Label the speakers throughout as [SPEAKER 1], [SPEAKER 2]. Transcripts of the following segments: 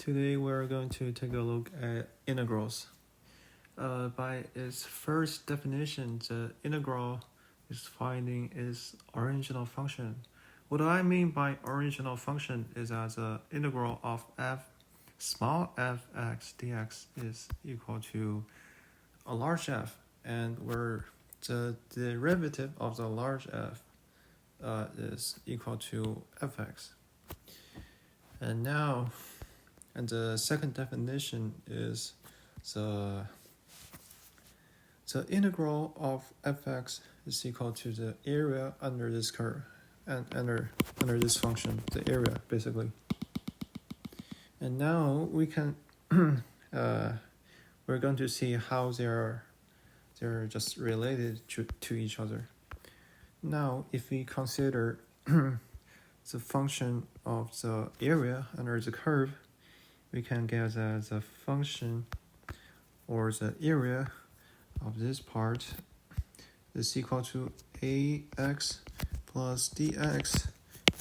[SPEAKER 1] Today we're going to take a look at integrals. By its first definition, the integral is finding its original function. What I mean by original function is that the integral of small f(x) dx is equal to a large f, and where the derivative of the large f is equal to fx. And the second definition is the integral of fx is equal to the area under this curve and under this function, the area basically. And now we can we're going to see how they're just related to each other. Now, if we consider the function of the area under the curve, we can get that the function or the area of this part is equal to ax plus dx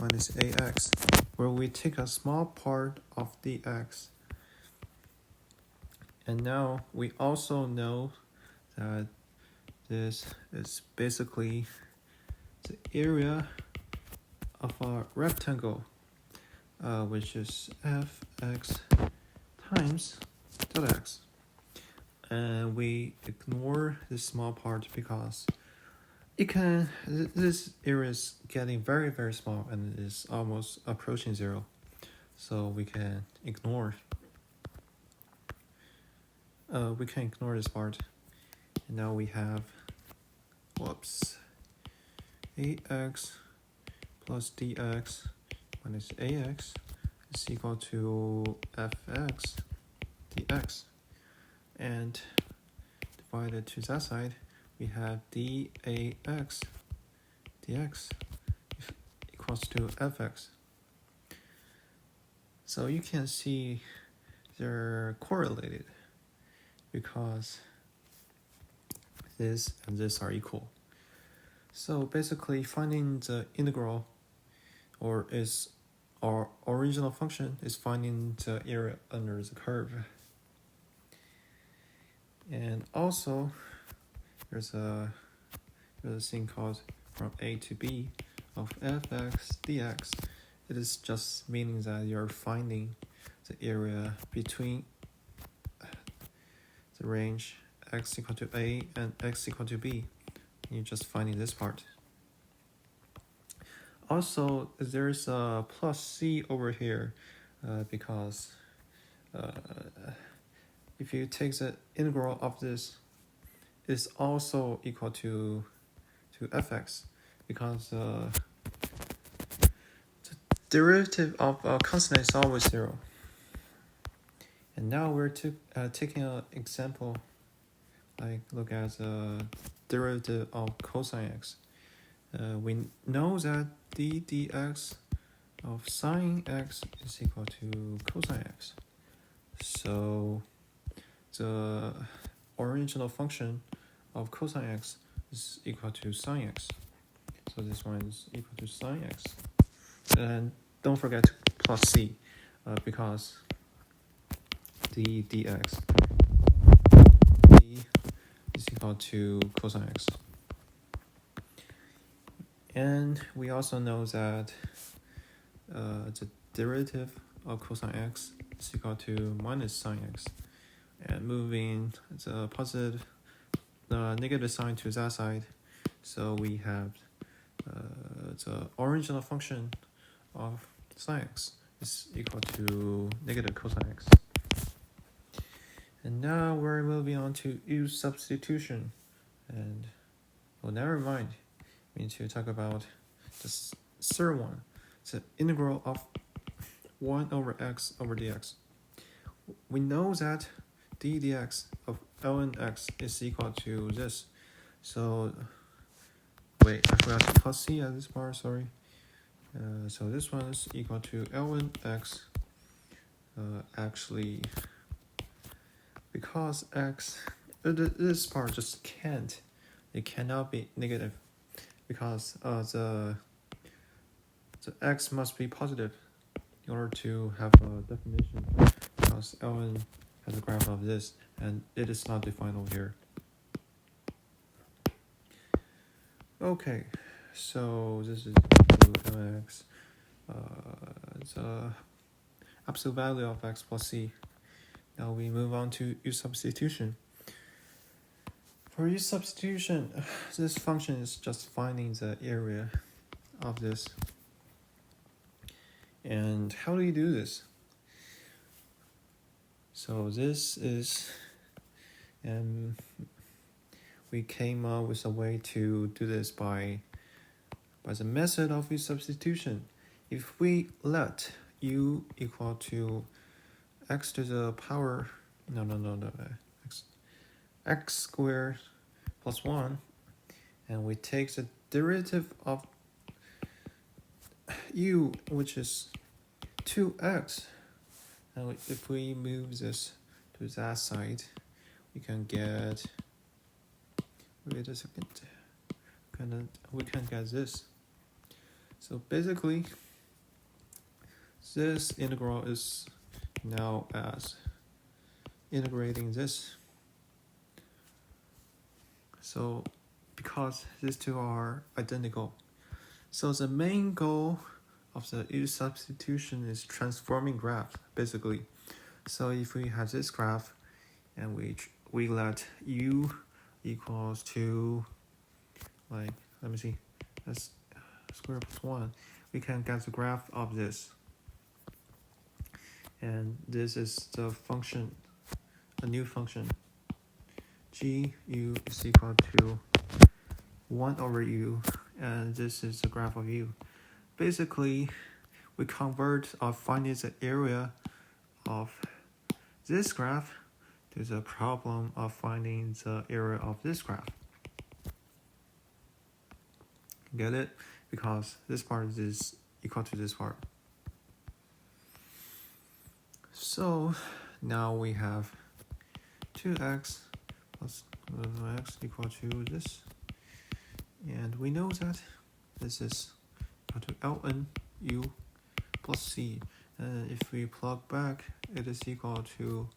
[SPEAKER 1] minus ax, where we take a small part of dx. And now we also know that this is basically the area of a rectangle, which is fx times dot x. And we ignore this small part because this area is getting very, very small and it is almost approaching zero. So we can ignore this part. And now we have ax plus dx minus ax is equal to fx dx, and divided to that side we have dax dx equals to fx. So you can see they're correlated because this and this are equal. So basically finding the integral or our original function is finding the area under the curve. And also there's a thing called from a to b of fx dx. It is just meaning that you're finding the area between the range x equal to a and x equal to b. You're just finding this part. Also, there's a plus c over here because if you take the integral of this, it's also equal to fx, because the derivative of a constant is always zero. And now we're taking an example, like look at the derivative of cosine x. We know that d dx of sine x is equal to cosine x. So the original function of cosine x is equal to sine x. So this one is equal to sine x. And don't forget to plus c because d dx is equal to cosine x. And we also know that the derivative of cosine x is equal to minus sine x. And moving the negative sign to that side, so we have the original function of sine x is equal to negative cosine x. And now we're moving on to U substitution. And never mind. We need to talk about the third one, the integral of 1 over x over dx. We know that d dx of ln x is equal to this. So, wait, I forgot to plus c at this part, sorry. So this one is equal to ln x. Actually, because x, this part just can't. It cannot be negative, because the x must be positive in order to have a definition. ln has a graph of this, and it is not defined over here. Okay, so this is mx. It's absolute value of x plus c. Now we move on to U substitution. For U substitution, this function is just finding the area of this. And how do you do this? So this is, we came up with a way to do this by the method of U substitution. If we let u equal to x to the power, x squared plus 1, and we take the derivative of u, which is 2x, and if we move this to that side, we can get, wait a second, we can get this. So basically, this integral is now as integrating this. So because these two are identical, so the main goal of the U substitution is transforming graph, basically. So if we have this graph and we let u equals to, like, let me see, that's square plus 1, we can get the graph of this. And this is the function, a new function. Gu is equal to 1 over u, and this is the graph of u. Basically, we convert or find the area of this graph to the problem of finding the area of this graph. Get it? Because this part is equal to this part. So now we have 2x plus x equal to this. And we know that this is equal to ln u plus c. And if we plug back, it is equal to,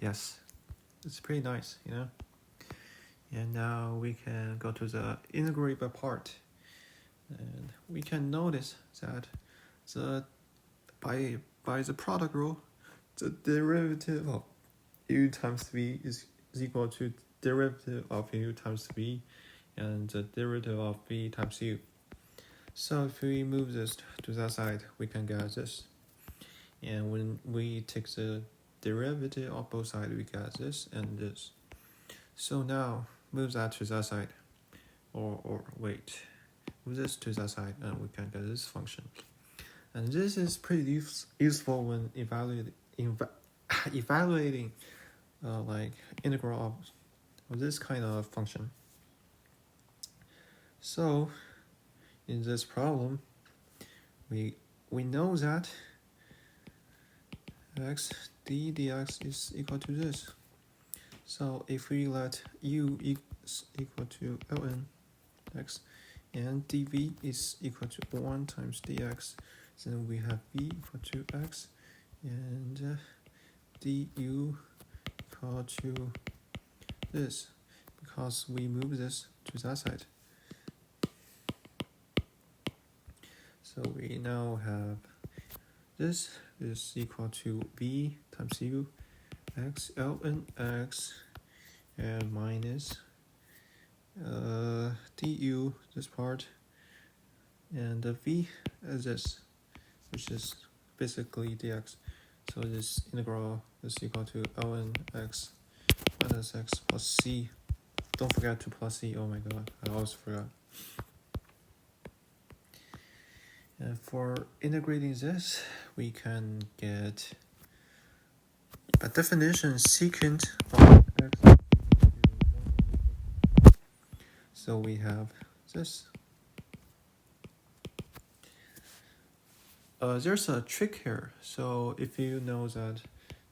[SPEAKER 1] yes, it's pretty nice, you know. And now we can go to the integrate by part. And we can notice that by the product rule, the derivative of u times v is equal to derivative of u times v, and the derivative of v times u. So if we move this to that side, we can get this. And when we take the derivative of both sides, we get this and this. So now move that to that side, or wait, move this to that side, and we can get this function. And this is pretty useful when evaluating like integral of this kind of function. So in this problem, we know that x dx is equal to this. So if we let u is equal to ln x and dv is equal to 1 times dx, then we have v equal to x and du equal to this, because we move this to that side. So we now have this is equal to v times u x ln x and minus du, this part, and the v is this, which is basically dx. So this integral is equal to ln x minus x plus c. Don't forget to plus c, oh my god, I always forgot. And for integrating this, we can get a definition secant of x. So we have this. There's a trick here. So if you know that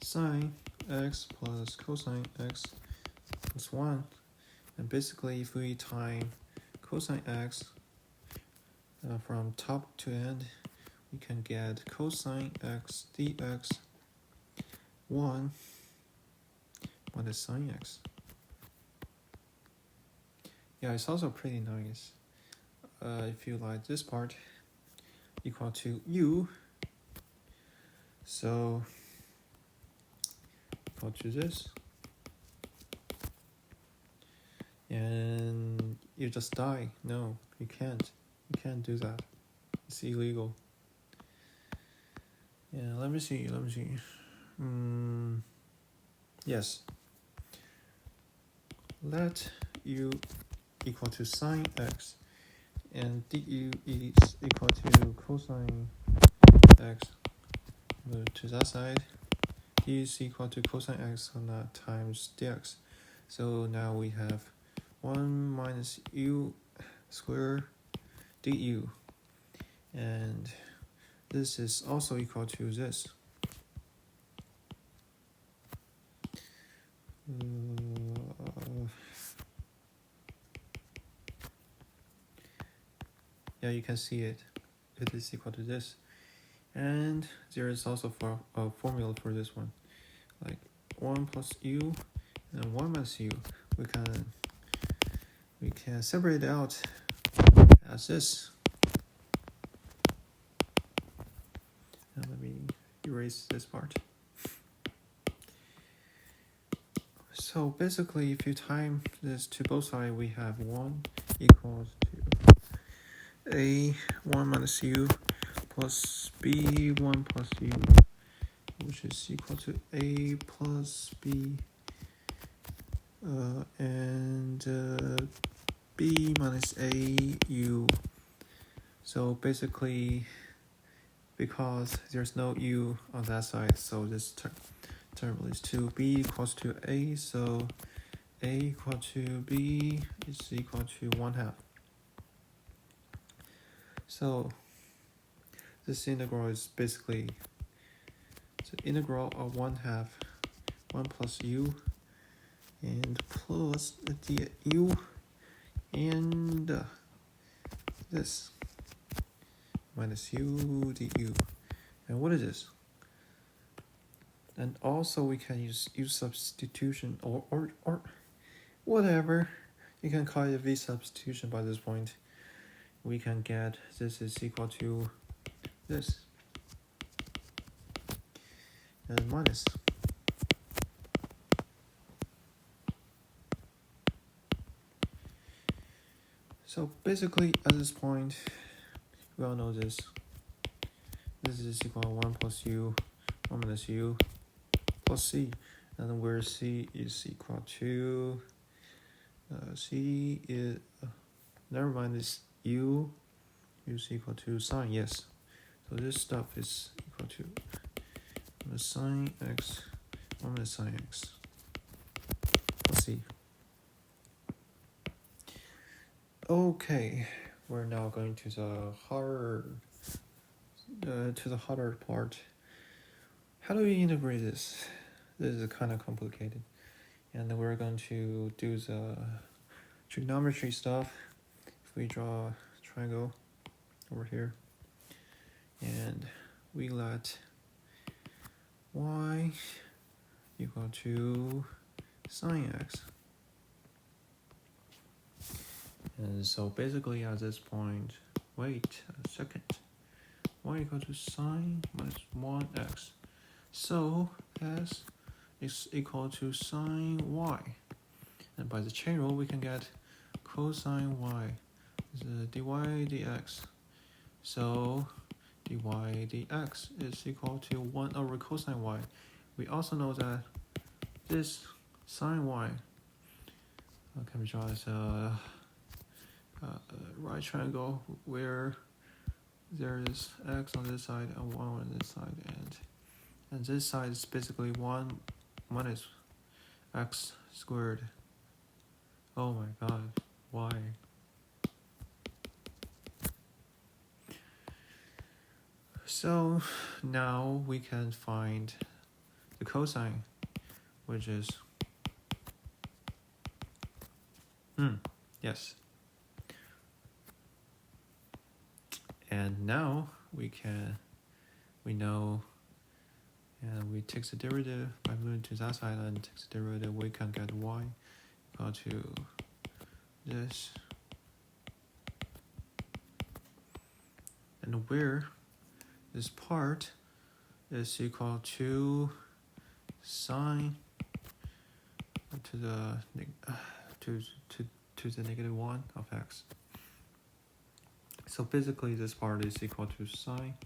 [SPEAKER 1] sine x plus cosine x plus 1, and basically if we time cosine x from top to end, you can get cosine x dx 1 minus sine x. Yeah, it's also pretty nice. If you like this part equal to u, so equal to this, and you just die. No, you can't. You can't do that. It's illegal. Yeah, let me see. Yes. Let u equal to sine x, and du is equal to cosine x. Move to that side. D is equal to cosine x on that times dx. So now we have 1 minus u squared du, and this is also equal to this. Yeah, you can see it. It is equal to this, and there is also a formula for this one, like 1 plus u and 1 minus u. We can separate it out as this. And let me erase this part. So basically, if you time this to both sides, we have 1 equals to a 1 minus u plus b 1 plus u, which is equal to a plus b, and b minus a u. So basically, because there's no u on that side, so this term is 2b equals to a, so a equal to b is equal to 1/2. So this integral is basically the integral of 1/2 1 plus u and plus the u and this minus u du. And what is this? And also we can use U substitution or whatever. You can call it V substitution by this point. We can get this is equal to this. And minus. So basically at this point, we all know this. This is equal to 1 plus u, 1 minus u, plus c. And where c is equal to, c is, never mind, this u is equal to sine, yes. So this stuff is equal to sine x, 1 minus sine x, plus c. Okay, we're now going to the harder part. How do we integrate this? This is kind of complicated, and then we're going to do the trigonometry stuff. If we draw a triangle over here, and we let y equal to sine x. And so basically at this point, wait a second, y equal to sine minus 1x. So s is equal to sine y. And by the chain rule, we can get cosine y, the dy dx. So dy dx is equal to 1 over cosine y. We also know that this sine y can be drawn as a right triangle where there is x on this side and 1 on this side, and this side is basically 1 minus x squared. Oh my god, why? So now we can find the cosine, which is yes. And now we know, and we take the derivative by moving to that side and take the derivative, we can get y equal to this. And where this part is equal to sine to the -1 of x. So basically this part is equal to sine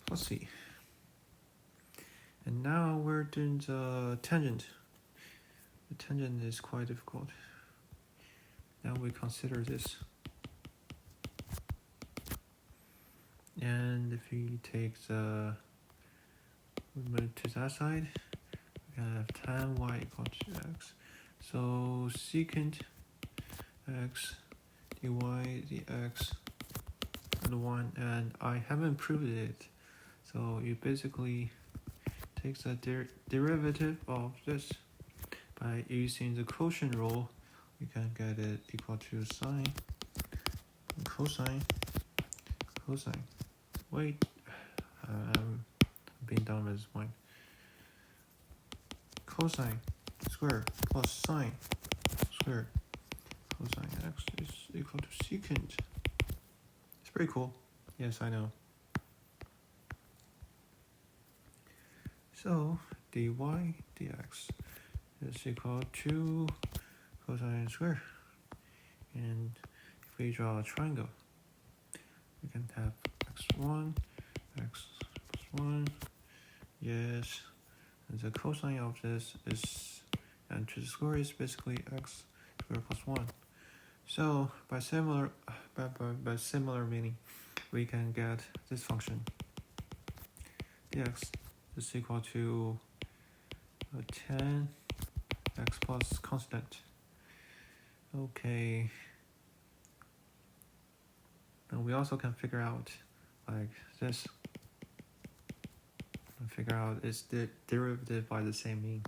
[SPEAKER 1] plus c. And now we're doing the tangent. The tangent is quite difficult. Now we consider this. And if we take we move to that side, we can have tan y equal to x. So secant x dy dx and 1, and I haven't proved it. So you basically take the derivative of this by using the quotient rule. We can get it equal to sine cosine. Wait, I'm being dumb at this point. Cosine squared plus sine squared cosine x is equal to secant. It's pretty cool. Yes, I know. So dy dx is equal to cosine squared. And if we draw a triangle, we can have x1, x plus 1, yes, and the cosine of this is, and to the square is basically x squared plus 1. So by similar meaning, we can get this function dx is equal to 10 x plus constant. Okay. And we also can figure out like this. And figure out is the derivative by the same mean.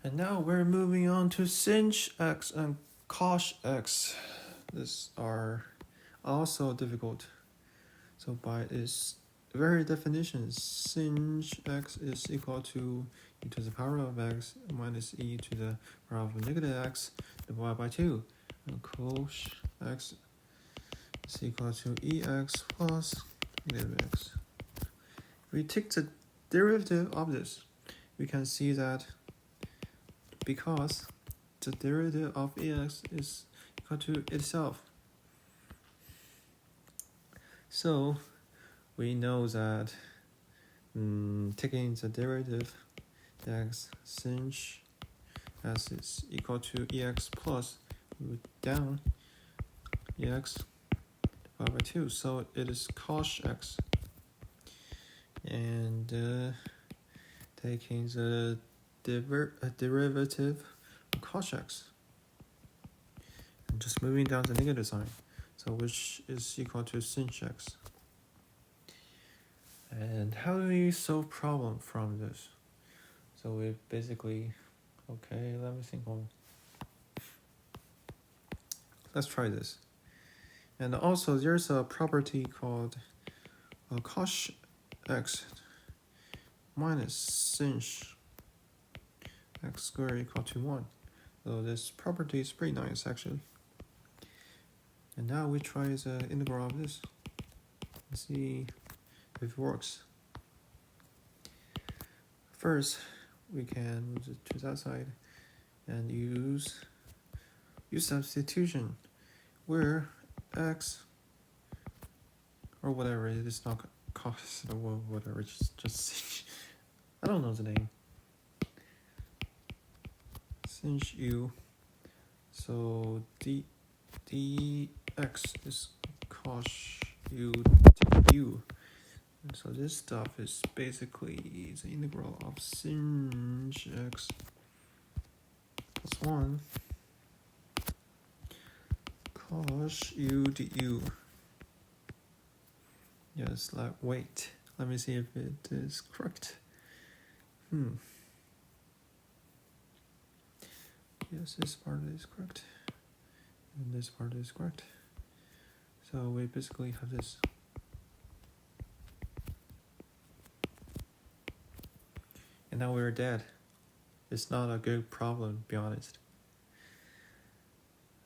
[SPEAKER 1] And now we're moving on to sinh x and cos x. These are also difficult. So by its very definition, sinh x is equal to e to the power of x minus e to the power of negative x divided by 2. And cos x is equal to ex plus negative x. If we take the derivative of this, we can see that because the derivative of ex is equal to itself, so we know that taking the derivative, x sinh s is equal to ex plus root down ex divided by 2, so it is cos x. And taking the derivative of cos x and just moving down the negative sign, so which is equal to sinh x. And how do we solve problem from this? So we basically, okay, let me think on. Let's try this. And also there's a property called cos x minus sinh x squared equal to 1. So this property is pretty nice actually. And now we try the integral of this and see if it works. First, we can move it to that side and use U substitution, where x or whatever, it is not cos or whatever, just I don't know the name. Cinch u, so dx is cos u du. And so this stuff is basically the integral of sinh x plus 1 cos u du. Yes, wait, let me see if it is correct. Yes, this part is correct, and this part is correct. So we basically have this. And now we're dead. It's not a good problem, to be honest.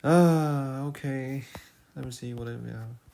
[SPEAKER 1] Okay. Let me see what we have.